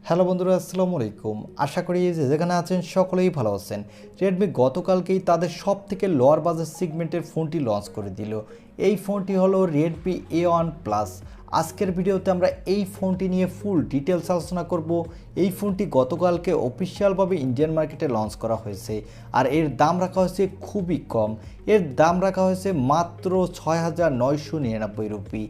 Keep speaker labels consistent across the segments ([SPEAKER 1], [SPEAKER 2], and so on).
[SPEAKER 1] Hello বন্ধুরা, আসসালামু আলাইকুম। আশা করি যে যেখানে আছেন সকলেই ভালো আছেন। রেডমি গতকালকেই তাদের সব থেকে লোয়ার বাজেট সেগমেন্টের ফোনটি লঞ্চ করে দিল। এই ফোনটি হলো রেডমি A1 প্লাস। আজকের ভিডিওতে আমরা এই ফোনটি নিয়ে ফুল ডিটেলস আলোচনা করব। এই ফোনটি গতকালকে অফিসিয়ালভাবে ইন্ডিয়ান মার্কেটে লঞ্চ করা হয়েছে, আর এর দাম রাখা হয়েছে খুবই কম। এর দাম রাখা হয়েছে মাত্র ৬,৯৯৯ রুপি।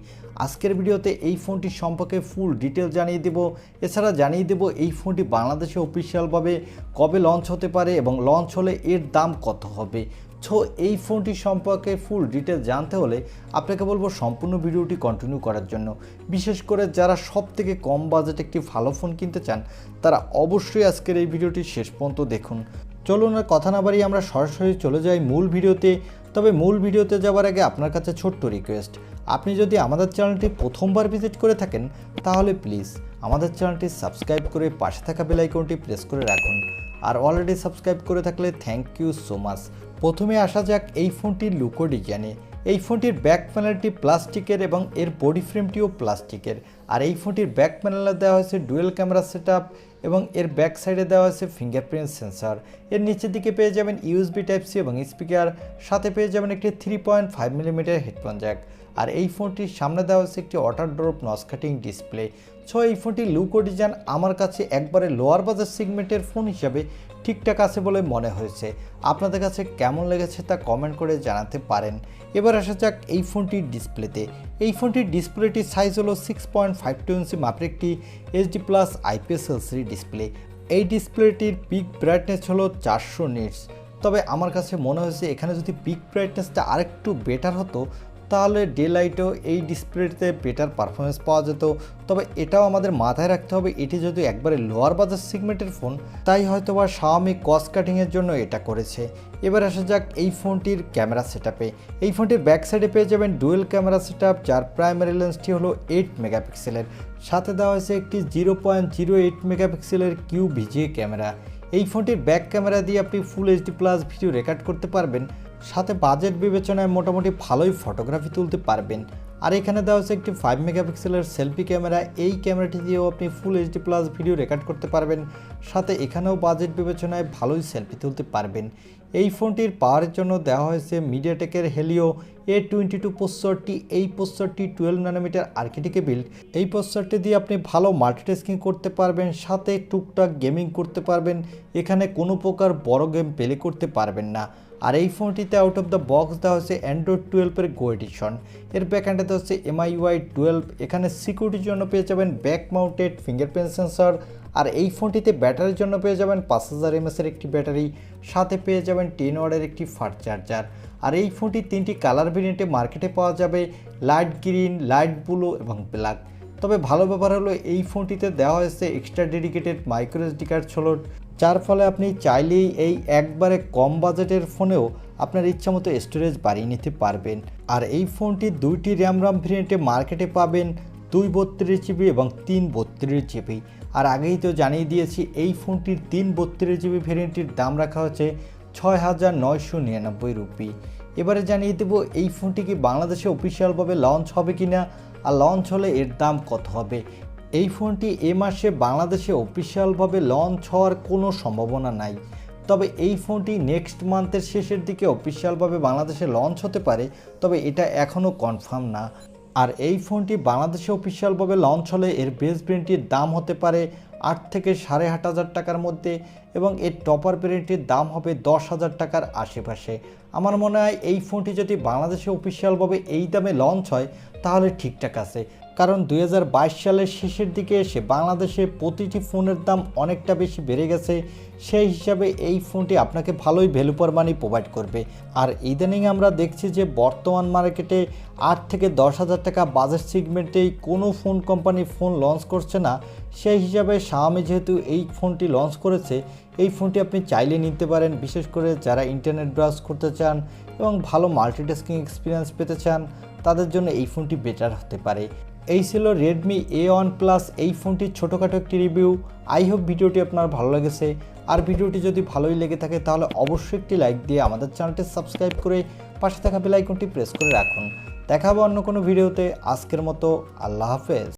[SPEAKER 1] আজকের ভিডিওতে এই ফোনটি সম্পর্কে ফুল ডিটেল জানিয়ে দেব। এছাড়া জানিয়ে দেব এই ফোনটি বাংলাদেশে অফিসিয়ালভাবে কবে লঞ্চ হতে পারে এবং লঞ্চ হলে এর দাম কত হবে। এই ফোনটি সম্পর্কে ফুল ডিটেল জানতে হলে আপনাকে বলবো সম্পূর্ণ ভিডিওটি কন্টিনিউ করার জন্য। বিশেষ করে যারা সব থেকে কম বাজেটে একটি ভালো ফোন কিনতে চান তারা অবশ্যই আজকের এই ভিডিওটি শেষ পর্যন্ত দেখুন। চলুন আর কথা না বাড়িয়ে আমরা সরাসরি চলে যাই মূল ভিডিওতে। তবে মূল ভিডিওতে যাওয়ার আগে আপনার কাছে ছোট্ট রিকোয়েস্ট, আপনি যদি আমাদের চ্যানেলটি প্রথমবার ভিজিট করে থাকেন তাহলে প্লিজ আমাদের চ্যানেলটি সাবস্ক্রাইব করে পাশে থাকা বেল আইকনটি প্রেস করে রাখুন। আর অলরেডি সাবস্ক্রাইব করে থাকলে থ্যাংক ইউ সো মাচ। প্রথমে আসা যাক এই ফোনটির লুকো ডিজাইনে। এই ফোনটির ব্যাক প্যানেলটি প্লাস্টিকের এবং এর বডি ফ্রেমটিও প্লাস্টিকের। আর এই ফোনটির ব্যাক প্যানেলে দেওয়া হয়েছে ডুয়েল ক্যামেরা সেটআপ এবং এর ব্যাক সাইডে দেওয়া হয়েছে ফিঙ্গারপ্রিন্ট সেন্সর। এর নিচের দিকে পেয়ে যাবেন USB Type-C এবং স্পিকার, সাথে পেয়ে যাবেন একটি 3.5 মিলিমিটার হেডফোন জ্যাক। আর এই ফোনটির সামনে দেওয়া হয়েছে একটি water drop notch cutting display. এই ফোনটির লুক ও ডিজাইন আমার কাছে একবারে লোয়ার বাজেট সেগমেন্টের ফোন হিসাবে ঠিকঠাক আছে বলে মনে হয়েছে। আপনাদের কাছে কেমন লেগেছে তা কমেন্ট করে জানাতে পারেন। এবার আসা যাক এই ফোনটির ডিসপ্লেতে। এই ফোনটির ডিসপ্লেটির সাইজ হলো 6.52 ইঞ্চি মাপের একটি HD+ IPS LCD ডিসপ্লে। এই ডিসপ্লেটির পিক ব্রাইটনেস হলো 400 নিটস। তবে আমার কাছে মনে হয়েছে এখানে যদি পিক ব্রাইটনেসটা আরেকটু বেটার হতো তাহলে ডে লাইটেও এই ডিসপ্লেতে বেটার পারফরমেন্স পাওয়া যেত। তবে এটাও আমাদের মাথায় রাখতে হবে এটি যদি একবারে লোয়ার বাজেট সেগমেন্টের ফোন, তাই হয়তো বা Xiaomi কস্ট কাটিংয়ের জন্য এটা করেছে। এবার আসা যাক এই ফোনটির ক্যামেরা সেটআপে। এই ফোনটির ব্যাক সাইডে পেয়ে যাবেন ডুয়েল ক্যামেরা সেটআপ, যার প্রাইমারি লেন্সটি হলো 8 মেগাপিক্সেলের। সাথে দেওয়া হয়েছে একটি 0.08 মেগাপিক্সেলের QVGA ক্যামেরা। এই ফোনটির ব্যাক ক্যামেরা দিয়ে আপনি ফুল HD+ ভিডিও রেকর্ড করতে পারবেন, সাথে বাজেট বিবেচনায় মোটামুটি ভালোই ফটোগ্রাফি তুলতে পারবেন। আর এখানে দেওয়া হচ্ছে একটি 5 মেগাপিক্সেলের সেলফি ক্যামেরা। এই ক্যামেরাটি দিয়েও আপনি ফুল HD+ ভিডিও রেকর্ড করতে পারবেন, সাথে এখানেও বাজেট বিবেচনায় ভালোই সেলফি তুলতে পারবেন। এই ফোনটির পাওয়ারের জন্য দেওয়া হয়েছে মিডিয়াটেকের হেলিও A22 প্রসেসরটি। এই প্রসেসরটি 12 ন্যানোমিটার আর্কিটেক্টে বিল্ড। এই প্রসেসরটি দিয়ে আপনি ভালো মাল্টিটাস্কিং করতে পারবেন, সাথে টুকটাক গেমিং করতে পারবেন। এখানে কোনো প্রকার বড় গেম প্লে করতে পারবেন না। আর এই ফোনটিতে আউট অফ দ্য বক্স দেওয়া হচ্ছে Android 12-এর গো এডিশন। এর ব্যাকএন্ডে দেওয়া হচ্ছে MIUI 12। এখানে সিকিউরিটির জন্য পেয়ে যাবেন ব্যাক মাউন্টেড ফিঙ্গারপ্রিন্ট সেন্সর। আর এই ফোনটিতে ব্যাটারির জন্য পেয়ে যাবেন 5000 mAh একটি ব্যাটারি, সাথে পেয়ে যাবেন 10 ওয়াটের একটি ফাস্ট চার্জার। আর এই ফোনটি 3টি কালার ভেরিয়েন্টে মার্কেটে পাওয়া যাবে, লাইট গ্রিন, লাইট ব্লু এবং ব্ল্যাক। তবে ভালো ব্যাপার হলো এই ফোনটিতে দেওয়া হয়েছে extra dedicated micro SD card slot, যার ফলে আপনি চাইলেই এই একবারে কম বাজেটের ফোনেও আপনার ইচ্ছা মতো স্টোরেজ বাড়িয়ে নিতে পারবেন। আর এই ফোনটি 2টি RAM ভেরিয়েন্টে মার্কেটে পাবেন, 232GB এবং 332GB। আর আগেই তো জানিয়ে দিয়েছি এই ফোনটির 332GB ভেরিয়েন্টটির দাম রাখা হচ্ছে 6,999 রুপি। এবারে জানিয়ে দেব এই ফোনটি কি বাংলাদেশে অফিসিয়ালভাবে লঞ্চ হবে কিনা, আর লঞ্চ হলে এর দাম কত হবে। এই ফোনটি এ মাসে বাংলাদেশে অফিসিয়ালভাবে লঞ্চ হওয়ার কোনো সম্ভাবনা নাই। তবে এই ফোনটি নেক্সট মান্থের শেষের দিকে অফিসিয়ালভাবে বাংলাদেশে লঞ্চ হতে পারে, তবে এটা এখনও কনফার্ম না। আর এই ফোনটি বাংলাদেশে অফিসিয়ালভাবে লঞ্চ হলে এর বেস ভেরিয়েন্টটির দাম হতে পারে 8 থেকে 8,500 টাকার মধ্যে, এবং এর টপার ভেরিয়েন্টটির দাম হবে 10,000 টাকার আশেপাশে। আমার মনে হয় এই ফোনটি যদি বাংলাদেশে অফিসিয়ালভাবে এই দামে লঞ্চ হয় তাহলে ঠিকঠাক আছে, কারণ 2022 সালের শেষের দিকে এসে বাংলাদেশে প্রতিটি ফোনের দাম অনেকটা বেশি বেড়ে গেছে। সেই হিসাবে এই ফোনটি আপনাকে ভালোই ভ্যালু ফর মানি প্রোভাইড করবে। আর ইদানিং আমরা দেখছি যে বর্তমান মার্কেটে 8 থেকে 10,000 টাকা বাজেট সেগমেন্টেই কোনো ফোন কোম্পানি ফোন লঞ্চ করছে না। সেই হিসাবে Xiaomi যেহেতু এই ফোনটি লঞ্চ করেছে, এই ফোনটি আপনি চাইলে নিতে পারেন, বিশেষ করে যারা ইন্টারনেট ব্রাউজ করতে চান এবং ভালো মাল্টিটাস্কিং এক্সপিরিয়েন্স পেতে চান তাদের জন্য এই ফোনটি বেটার হতে পারে। এই ছিল রেডমি A1 প্লাস এই ফোনটির ছোটোখাটো একটি রিভিউ। আই হোপ ভিডিওটি আপনার ভালো লেগেছে। আর ভিডিওটি যদি ভালোই লেগে থাকে তাহলে অবশ্যই একটি লাইক দিয়ে আমাদের চ্যানেলটি সাবস্ক্রাইব করে পাশে থাকা বেল আইকনটি প্রেস করে রাখুন। দেখা হবে অন্য কোনো ভিডিওতে। আজকের মতো আল্লাহ হাফেজ।